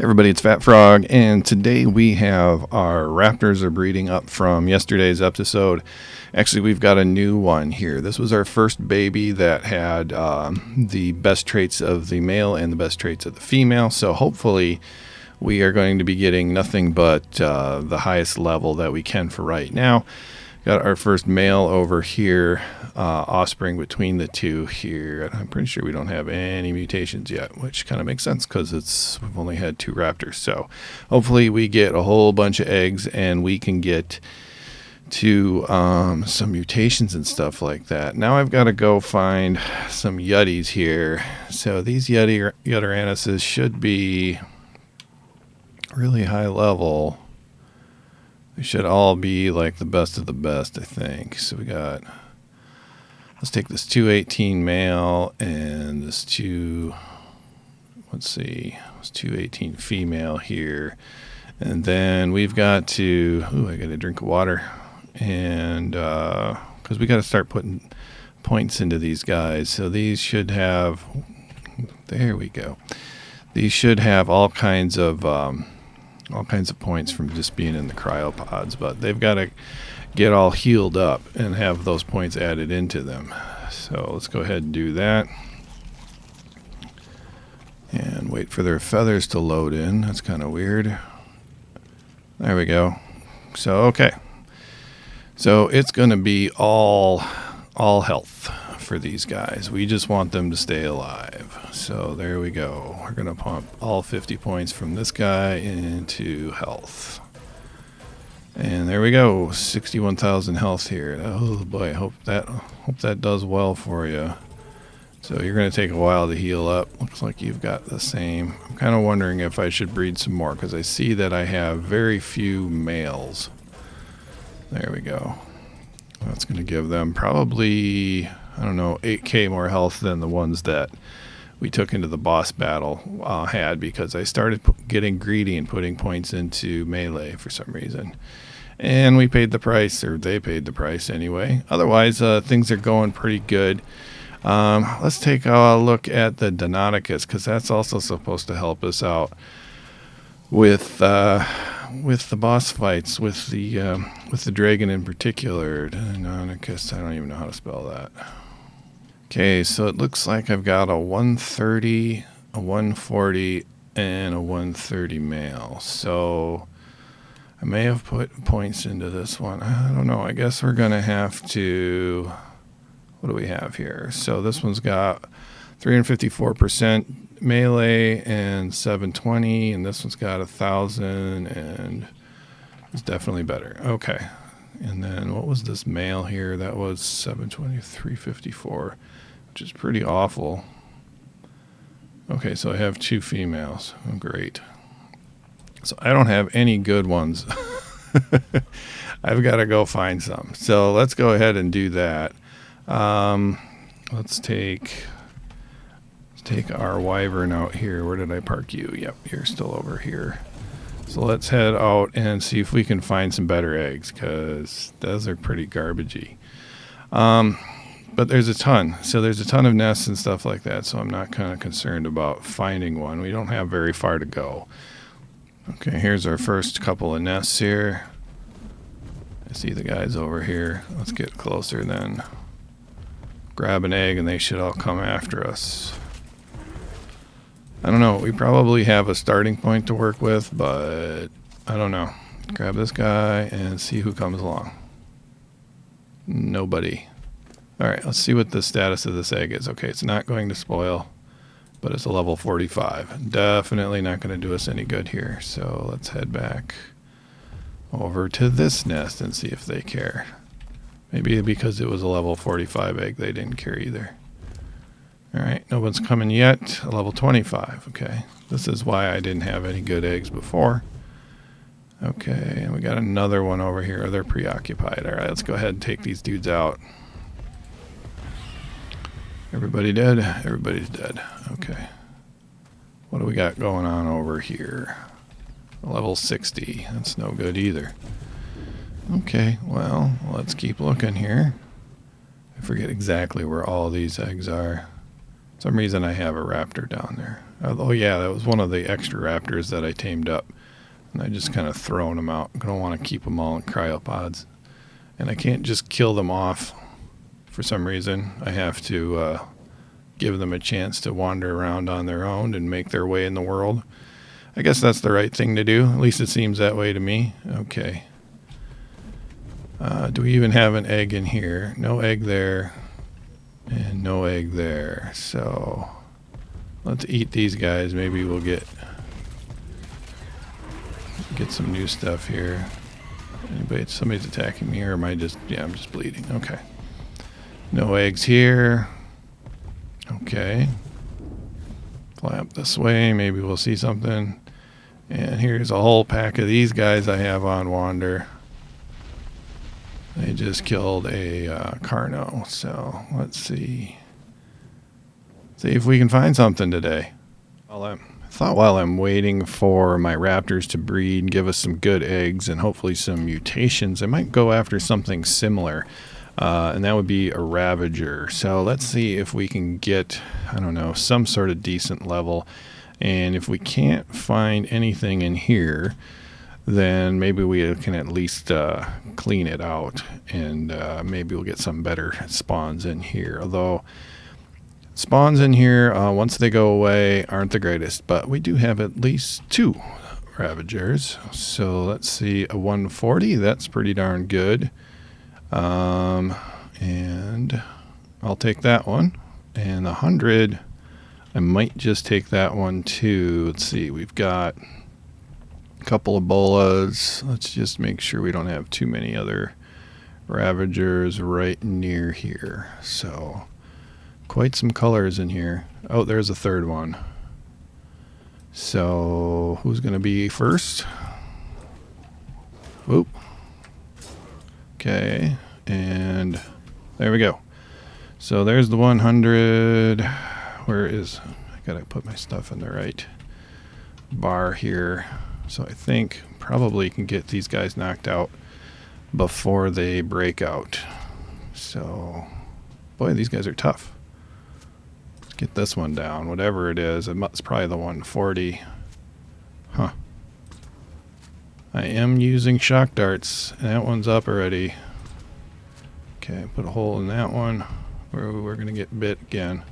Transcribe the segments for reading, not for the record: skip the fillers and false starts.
Everybody, it's Fat Frog, and today we have our Raptors are breeding up from yesterday's episode. Actually, we've got a new one here. This was our first baby that had the best traits of the male and the best traits of the female, so hopefully we are going to be getting nothing but the highest level that we can for right now. Got our first male over here, offspring between the two here. I'm pretty sure we don't have any mutations yet, which kind of makes sense because we've only had two raptors. So hopefully we get a whole bunch of eggs and we can get to some mutations and stuff like that. Now I've got to go find some yutties here. So these Yutteranuses should be really high level. They should all be like the best of the best, I think. So let's take this 218 male and this 218 female here. And then we've got to, I got a drink of water. And, because we got to start putting points into these guys. So these should have, there we go. These should have all kinds of points from just being in the cryopods, but they've got to get all healed up and have those points added into them. So let's go ahead and do that and wait for their feathers to load in. That's kind of weird. There we go. So okay, so it's going to be all health for these guys. We just want them to stay alive. So there we go. We're going to pump all 50 points from this guy into health. And there we go. 61,000 health here. Oh boy, I hope that does well for you. So you're going to take a while to heal up. Looks like you've got the same. I'm kind of wondering if I should breed some more because I see that I have very few males. There we go. That's going to give them probably, 8k more health than the ones that we took into the boss battle had, because I started getting greedy and putting points into melee for some reason. And we paid the price, or they paid the price anyway. Otherwise, things are going pretty good. Let's take a look at the Deinonychus, because that's also supposed to help us out with the boss fights, with the dragon in particular. Deinonychus, I don't even know how to spell that. Okay, so it looks like I've got a 130, a 140, and a 130 male. So I may have put points into this one. I don't know. I guess we're going to have to... What do we have here? So this one's got 354% melee and 720, and this one's got 1,000, and it's definitely better. Okay. And then what was this male here? That was 720, 354, which is pretty awful. Okay, so I have two females. Oh, great. So I don't have any good ones. I've got to go find some. So let's go ahead and do that. Let's take our wyvern out here. Where did I park you? Yep, you're still over here. So let's head out and see if we can find some better eggs, because those are pretty garbagey. But there's a ton. So there's a ton of nests and stuff like that, so I'm not kind of concerned about finding one. We don't have very far to go. Okay, here's our first couple of nests here. I see the guys over here. Let's get closer then. Grab an egg and they should all come after us. I don't know. We probably have a starting point to work with, but I don't know. Grab this guy and see who comes along. Nobody. All right, let's see what the status of this egg is. Okay, it's not going to spoil, but it's a level 45. Definitely not going to do us any good here. So let's head back over to this nest and see if they care. Maybe because it was a level 45 egg, they didn't care either. All right, no one's coming yet. A level 25, okay. This is why I didn't have any good eggs before. Okay, and we got another one over here. They're preoccupied. All right, let's go ahead and take these dudes out. Everybody dead? Everybody's dead. Okay. What do we got going on over here? Level 60. That's no good either. Okay, well, let's keep looking here. I forget exactly where all these eggs are. some reason I have a raptor down there. Oh yeah, that was one of the extra raptors that I tamed up. And I just kind of thrown them out. I don't want to keep them all in cryopods. And I can't just kill them off for some reason. I have to give them a chance to wander around on their own and make their way in the world. I guess that's the right thing to do. At least it seems that way to me. Okay. Do we even have an egg in here? No egg there. And no egg there. So let's eat these guys. Maybe we'll get some new stuff here. Somebody's attacking me, or am I just, yeah, I'm just bleeding. Okay. No eggs here. Okay. Fly up this way. Maybe we'll see something. And here's a whole pack of these guys I have on wander. They just killed a Carno. So let's see. See if we can find something today. I thought while I'm waiting for my raptors to breed and give us some good eggs and hopefully some mutations, I might go after something similar. And that would be a Ravager. So let's see if we can get, I don't know, some sort of decent level. And if we can't find anything in here, then maybe we can at least clean it out. And maybe we'll get some better spawns in here. Although spawns in here, once they go away, aren't the greatest. But we do have at least 2 Ravagers. So let's see, a 140. That's pretty darn good. And I'll take that one. And 100, I might just take that one too. Let's see, we've got a couple of bolas. Let's just make sure we don't have too many other Ravagers right near here. So quite some colors in here. Oh, there's a third one. So who's going to be first? Whoop. Okay, and there we go. So there's the 100. Where is, I gotta put my stuff in the right bar here. So I think probably can get these guys knocked out before they break out. So, boy, these guys are tough. Let's get this one down, whatever it is. It's probably the 140. Huh. I am using shock darts. That one's up already. Okay, put a hole in that one. We're going to get bit again.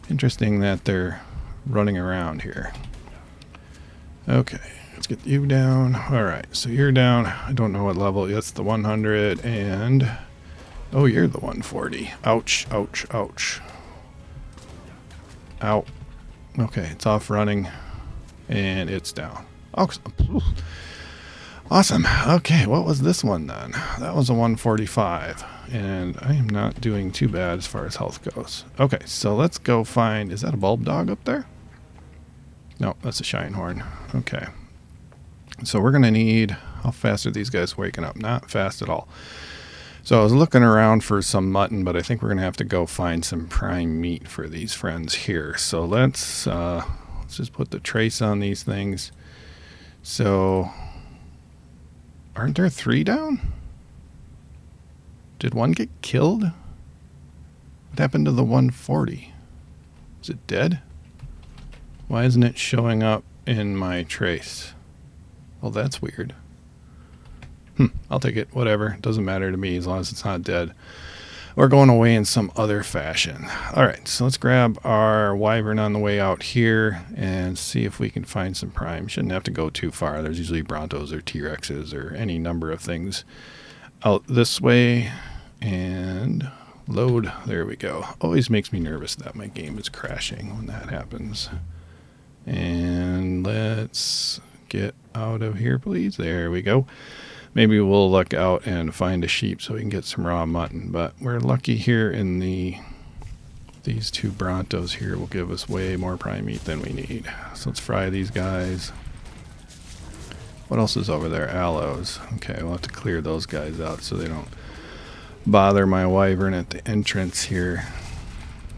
Interesting that they're running around here. Okay, let's get you down. Alright, so you're down. I don't know what level. That's the 100 and... Oh, you're the 140. Ouch, ouch, ouch. Ow. Okay, it's off running. And it's down. Awesome. Okay, what was this one then? That was a 145. And I am not doing too bad as far as health goes. Okay, so let's go find... Is that a bulb dog up there? No, that's a shine horn. Okay. So we're going to need... How fast are these guys waking up? Not fast at all. So I was looking around for some mutton, but I think we're going to have to go find some prime meat for these friends here. So let's just put the trace on these things. So... Aren't there 3 down? Did one get killed? What happened to the 140? Is it dead? Why isn't it showing up in my trace? Well, that's weird. I'll take it. Whatever. Doesn't matter to me as long as it's not dead. Or going away in some other fashion. Alright, so let's grab our wyvern on the way out here and see if we can find some prime. Shouldn't have to go too far. There's usually Brontos or T-Rexes or any number of things out this way. And load. There we go. Always makes me nervous that my game is crashing when that happens. And let's get out of here, please. There we go. Maybe we'll look out and find a sheep so we can get some raw mutton. But we're lucky here in these 2 Brontos here will give us way more prime meat than we need. So let's fry these guys. What else is over there? Aloes. Okay, we'll have to clear those guys out so they don't bother my wyvern at the entrance here.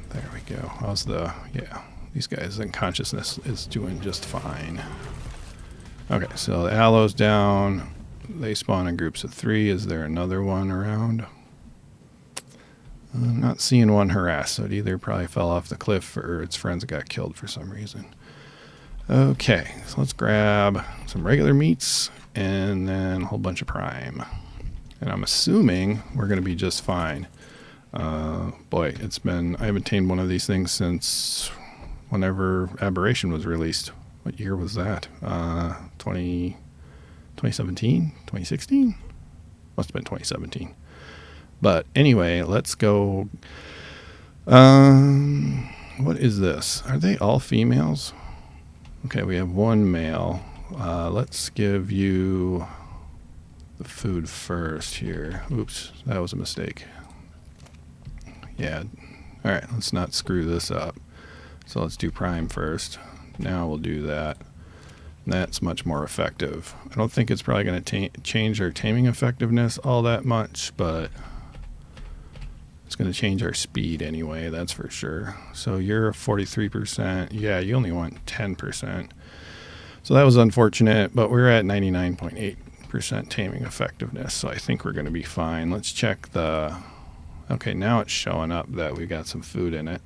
There we go. How's the... Yeah, these guys in consciousness is doing just fine. Okay, so the aloes down. They spawn in groups of 3. Is there another one around? I'm not seeing one harass, so it either probably fell off the cliff or its friends got killed for some reason. Okay, so let's grab some regular meats and then a whole bunch of prime. And I'm assuming we're going to be just fine. Boy, I haven't tamed one of these things since whenever Aberration was released. What year was that? 2017? 2016? Must have been 2017. But anyway, let's go. What is this? Are they all females? Okay, we have one male. Let's give you the food first here. Oops, that was a mistake. Yeah. All right, let's not screw this up. So let's do prime first. Now we'll do that. That's much more effective. I don't think it's probably going to change our taming effectiveness all that much, but it's going to change our speed anyway, that's for sure. So you're 43%. Yeah, you only want 10%. So that was unfortunate, but we're at 99.8% taming effectiveness, so I think we're going to be fine. Let's check the... Okay, now it's showing up that we got some food in it.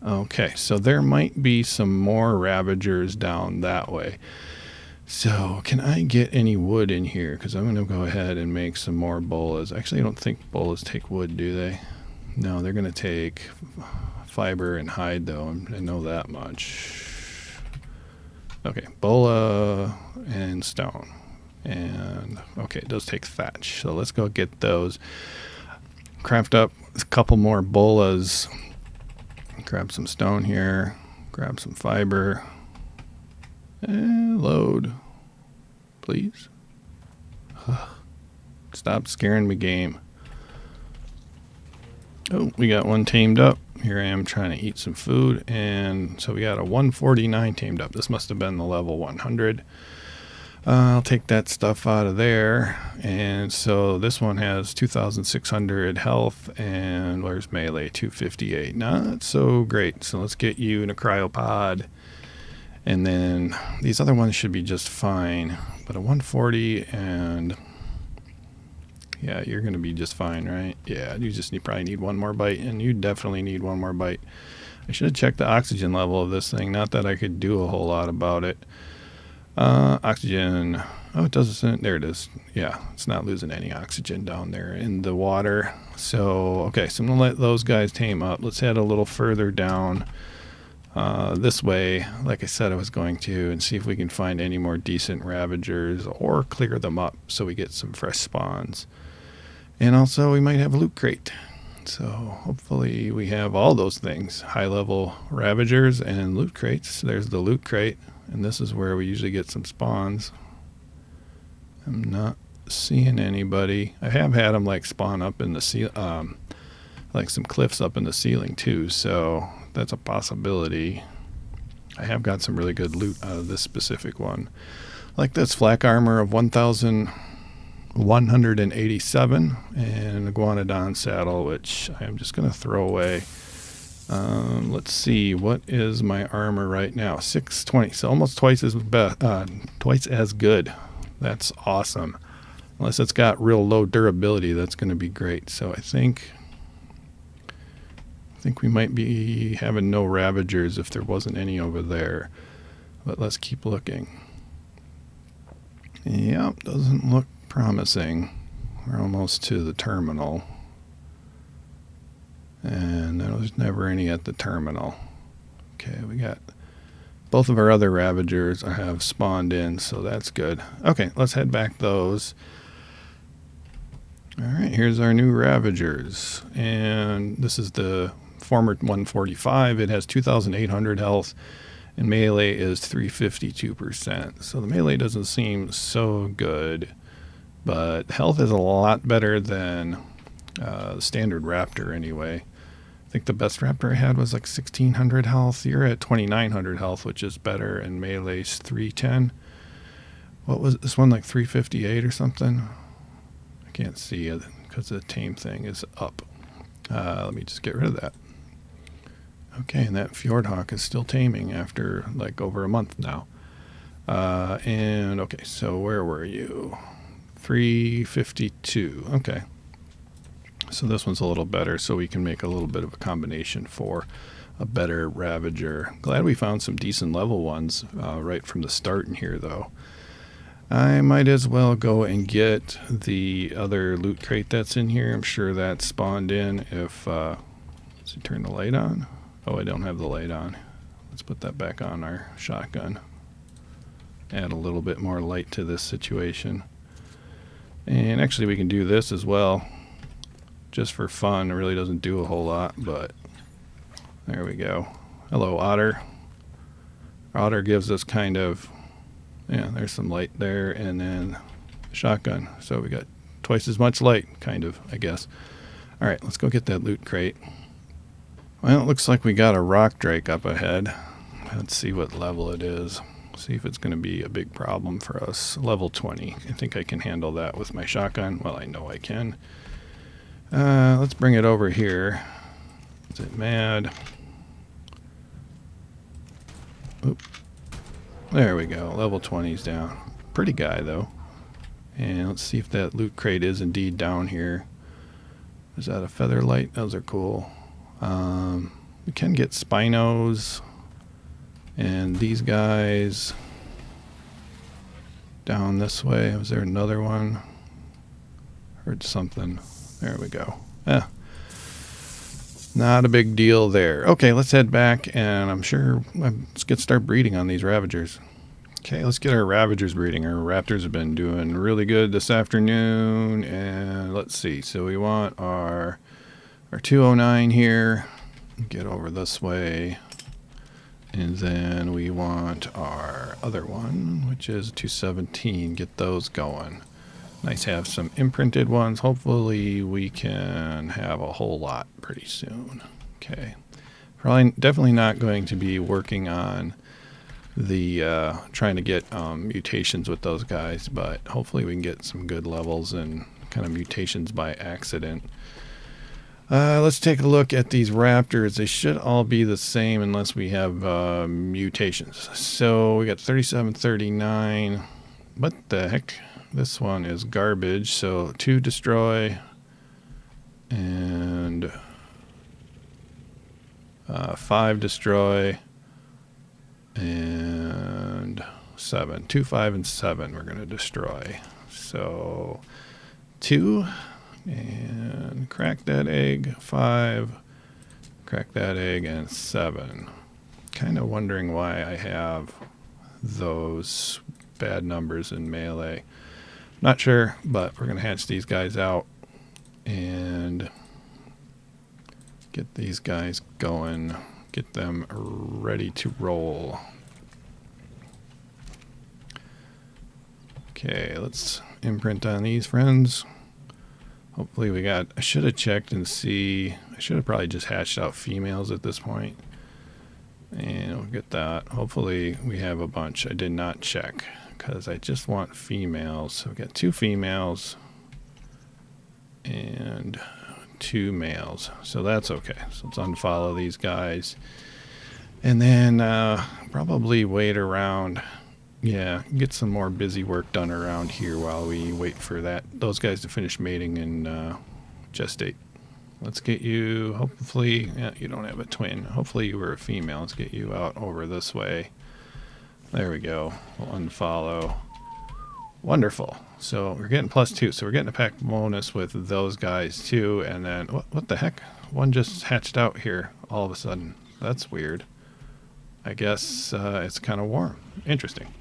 Okay, so there might be some more Ravagers down that way. So can I get any wood in here? Because I'm going to go ahead and make some more bolas. Actually, I don't think bolas take wood, do they? No, they're going to take fiber and hide, though. I know that much. Okay, bola and stone. And, okay, it does take thatch. So let's go get those. Craft up a couple more bolas. Grab some stone here. Grab some fiber. And load. Please. Stop scaring me, game. Oh, we got one tamed up. Here I am trying to eat some food. And so we got a 149 tamed up. This must have been the level 100. I'll take that stuff out of there. And so this one has 2,600 health. And where's melee? 258. Not so great. So let's get you in a cryopod. And then these other ones should be just fine. But a 140 and... Yeah, you're going to be just fine, right? Yeah, you just probably need one more bite, and you definitely need one more bite. I should have checked the oxygen level of this thing. Not that I could do a whole lot about it. Oxygen. Oh, it doesn't. There it is. Yeah, it's not losing any oxygen down there in the water. So, okay, so I'm going to let those guys tame up. Let's head a little further down this way, like I said I was going to, and see if we can find any more decent Ravagers or clear them up so we get some fresh spawns. And also we might have a loot crate. So hopefully we have all those things. High level Ravagers and loot crates. There's the loot crate. And this is where we usually get some spawns. I'm not seeing anybody. I have had them like spawn up in the ceiling, like some cliffs up in the ceiling too. So that's a possibility. I have got some really good loot out of this specific one. Like this flak armor of 1,187 and a guanodon saddle, which I'm just going to throw away. Let's see, what is my armor right now? 620, so almost twice as good. That's awesome. Unless it's got real low durability, that's going to be great. So I think we might be having no Ravagers if there wasn't any over there. But let's keep looking. Yep, doesn't look promising. We're almost to the terminal. And there's never any at the terminal. Okay, we got both of our other Ravagers have spawned in, so that's good. Okay, let's head back those. All right, here's our new Ravagers. And this is the former 145. It has 2,800 health, and melee is 352%. So the melee doesn't seem so good, but health is a lot better than the standard Raptor anyway. I think the best Raptor I had was like 1,600 health. You're at 2,900 health, which is better, and melee's 310. What was this one, like 358 or something? I can't see it because the tame thing is up. Let me just get rid of that. Okay, and that Fjordhawk is still taming after like over a month now. And okay, so where were you? 352. Okay. So this one's a little better, so we can make a little bit of a combination for a better Ravager. Glad we found some decent level ones right from the start in here, though. I might as well go and get the other loot crate that's in here. I'm sure that spawned in if... let's see, turn the light on. Oh, I don't have the light on. Let's put that back on our shotgun. Add a little bit more light to this situation. And actually we can do this as well. Just for fun. It really doesn't do a whole lot, but there we go. Hello, Otter. Otter gives us kind of, yeah, there's some light there, and then shotgun. So we got twice as much light, kind of, I guess. All right, let's go get that loot crate. Well, it looks like we got a rock drake up ahead. Let's see what level it is. See if it's going to be a big problem for us. Level 20. I think I can handle that with my shotgun. Well, I know I can. Let's bring it over here. Is it mad? Oop. There we go. Level 20's down. Pretty guy, though. And let's see if that loot crate is indeed down here. Is that a feather light? Those are cool. We can get Spinos. And these guys down this way. Was there another one? Heard something. There we go. Not a big deal there. Okay, let's head back, and I'm sure let's start breeding on these Ravagers. Okay, let's get our Ravagers breeding. Our Raptors have been doing really good this afternoon, and let's see. So we want our 209 here. Get over this way. And then we want our other one, which is 217. Get those going. Nice to have some imprinted ones. Hopefully we can have a whole lot pretty soon. Okay. Definitely not going to be working on the trying to get mutations with those guys, but hopefully we can get some good levels and kind of mutations by accident. Let's take a look at these Raptors. They should all be the same unless we have mutations. So we got 37, 39. What the heck? This one is garbage. So 2 destroy and 5 destroy and 7. 2, 5, and 7 we're going to destroy. So 2. And crack that egg, 5, crack that egg, and 7. Kind of wondering why I have those bad numbers in melee. Not sure, but we're going to hatch these guys out and get these guys going, get them ready to roll. Okay, let's imprint on these friends. Hopefully we got, I should have checked and see, I should have probably just hatched out females at this point. And we'll get that. Hopefully we have a bunch. I did not check because I just want females. So we got 2 females and 2 males. So that's okay. So let's unfollow these guys. And then probably wait around. Yeah, get some more busy work done around here while we wait for those guys to finish mating and gestate. Let's get you, hopefully, yeah, you don't have a twin. Hopefully you were a female. Let's get you out over this way. There we go. We'll unfollow. Wonderful. So we're getting +2. So we're getting a pack bonus with those guys too. And then, what the heck? One just hatched out here all of a sudden. That's weird. I guess it's kind of warm. Interesting.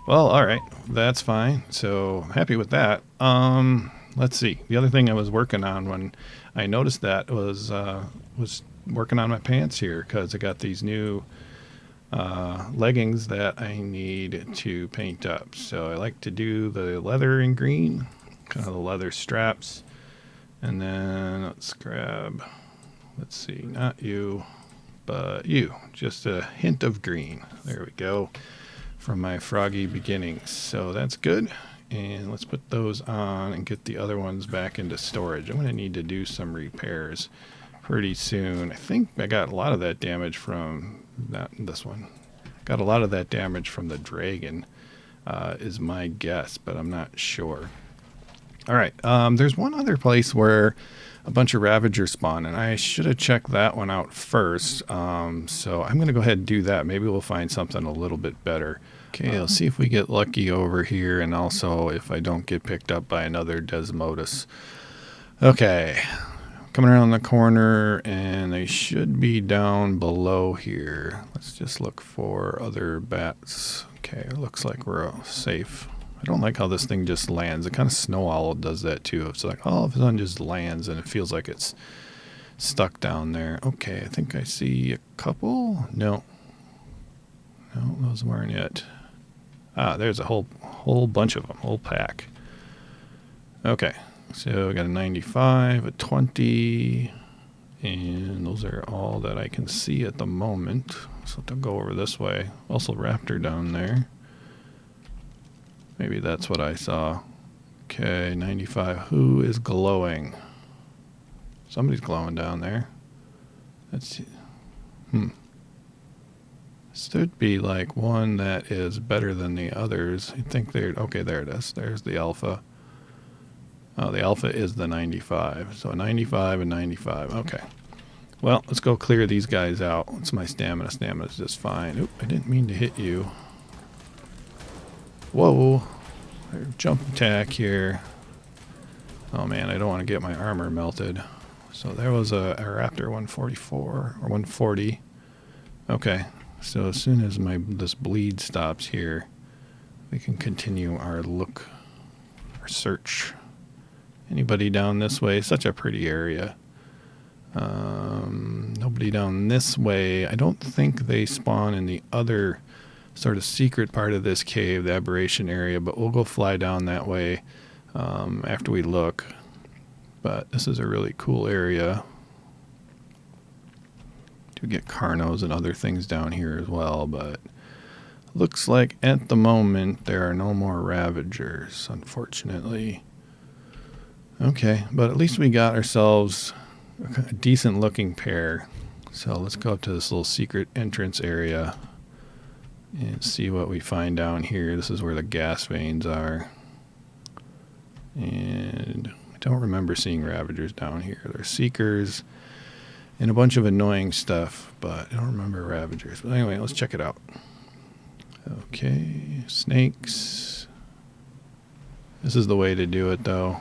Well, all right. That's fine. So happy with that. Let's see. The other thing I was working on when I noticed that was working on my pants here because I got these new leggings that I need to paint up. So I like to do the leather in green, kind of the leather straps. And then let's grab, let's see, not you, but you. Just a hint of green. There we go. From my froggy beginnings. So that's good. And let's put those on and get the other ones back into storage. I'm going to need to do some repairs pretty soon. I think I got a lot of that damage from this one. Got a lot of that damage from the dragon is my guess, but I'm not sure. All right. There's one other place where a bunch of Ravagers spawn, and I should have checked that one out first. So I'm going to go ahead and do that. Maybe we'll find something a little bit better. Okay, let's see if we get lucky over here, and also if I don't get picked up by another Desmodus. Okay, coming around the corner, and they should be down below here. Let's just look for other bats. Okay, it looks like we're safe. I don't like how this thing just lands. It kind of snow owl does that too. It's like all of a sudden just lands and it feels like it's stuck down there. Okay, I think I see a couple. No, those weren't it. Ah, there's a whole bunch of them, whole pack. Okay, so we got a 95, a 20, and those are all that I can see at the moment. So I'll go over this way. Also Raptor down there. Maybe that's what I saw. Okay, 95. Who is glowing? Somebody's glowing down there. Let's see. Should be like one that is better than the others. I think they're... Okay, there it is. There's the alpha. Oh, the alpha is the 95. So 95 and 95. Okay. Well, let's go clear these guys out. What's my stamina? Stamina's just fine. Oop, I didn't mean to hit you. Whoa, jump attack here. Oh man, I don't want to get my armor melted. So there was a Raptor 144 or 140. Okay, so as soon as this bleed stops here, we can continue our search. Anybody down this way? Such a pretty area. Nobody down this way. I don't think they spawn in the other sort of secret part of this cave, the aberration area, but we'll go fly down that way after we look. But this is a really cool area. Do get Carnos and other things down here as well, but looks like at the moment there are no more Ravagers, unfortunately. Okay, but at least we got ourselves a decent looking pair. So let's go up to this little secret entrance area and see what we find down here. This is where the gas veins are. And I don't remember seeing Ravagers down here. There's Seekers and a bunch of annoying stuff, but I don't remember Ravagers. But anyway, let's check it out. Okay, snakes. This is the way to do it though.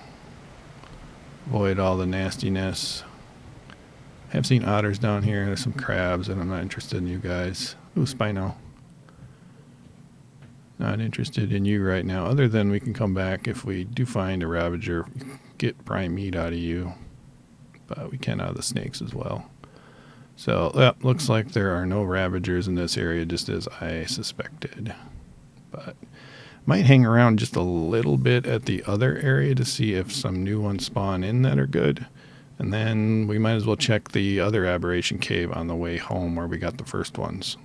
Avoid all the nastiness. I have seen otters down here. There's some crabs, and I'm not interested in you guys. Ooh, Spino. Not interested in you right now, other than we can come back if we do find a Ravager, get prime meat out of you. But we can out of the snakes as well. So, yeah, looks like there are no Ravagers in this area, just as I suspected. But might hang around just a little bit at the other area to see if some new ones spawn in that are good. And then we might as well check the other aberration cave on the way home where we got the first ones.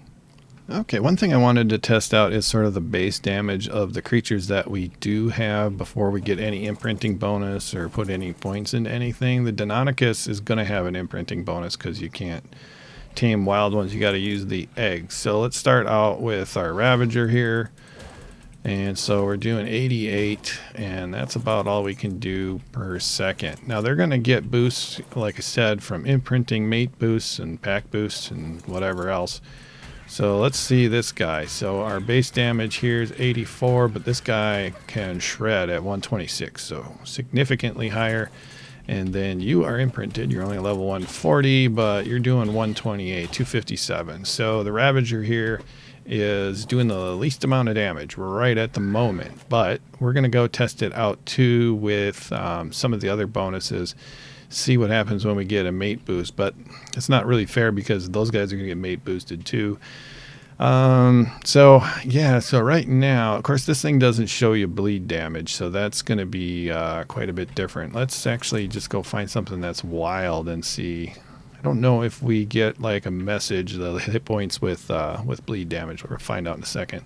Okay, one thing I wanted to test out is sort of the base damage of the creatures that we do have before we get any imprinting bonus or put any points into anything. The Deinonychus is going to have an imprinting bonus because you can't tame wild ones. You got to use the eggs. So let's start out with our Ravager here. And so we're doing 88, and that's about all we can do per second. Now they're going to get boosts, like I said, from imprinting, mate boosts, and pack boosts, and whatever else. So let's see this guy. So our base damage here is 84, but this guy can shred at 126, so significantly higher. And then you are imprinted. You're only level 140, but you're doing 128, 257. So the Ravager here is doing the least amount of damage right at the moment. But we're going to go test it out too with some of the other bonuses. See what happens when we get a mate boost, but it's not really fair because those guys are going to get mate boosted too. So right now, of course, this thing doesn't show you bleed damage, so that's going to be quite a bit different. Let's actually just go find something that's wild and see. I don't know if we get like a message, the hit points with bleed damage. We're going to find out in a second.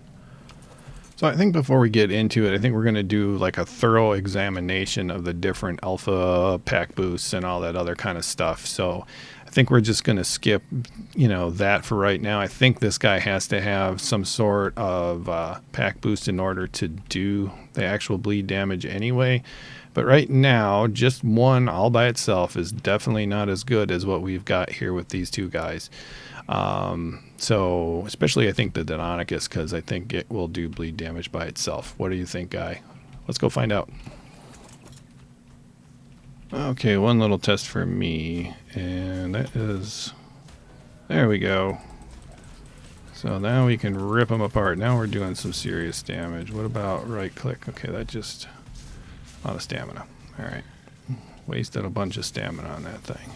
So I think before we get into it, I think we're going to do like a thorough examination of the different alpha pack boosts and all that other kind of stuff. So I think we're just going to skip, that for right now. I think this guy has to have some sort of pack boost in order to do the actual bleed damage anyway. But right now, just one all by itself is definitely not as good as what we've got here with these two guys. So especially I think the Deinonychus, because I think it will do bleed damage by itself. What do you think, Guy? Let's go find out. Okay, one little test for me, and that is, there we go. So now we can rip them apart. Now we're doing some serious damage. What about right click? Okay, that just, a lot of stamina. All right, wasted a bunch of stamina on that thing.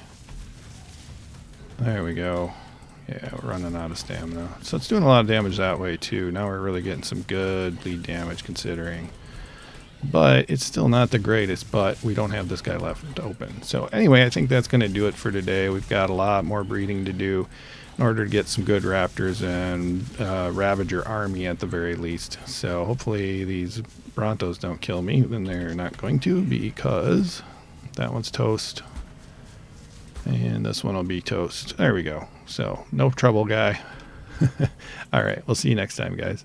There we go. Yeah, we're running out of stamina. So it's doing a lot of damage that way too. Now we're really getting some good bleed damage considering. But it's still not the greatest, but we don't have this guy left open. So anyway, I think that's going to do it for today. We've got a lot more breeding to do in order to get some good Raptors and Ravager army at the very least. So hopefully these Brontos don't kill me. Then they're not going to, because that one's toast. And this one will be toast. There we go. So no trouble, Guy. All right, we'll see you next time, guys.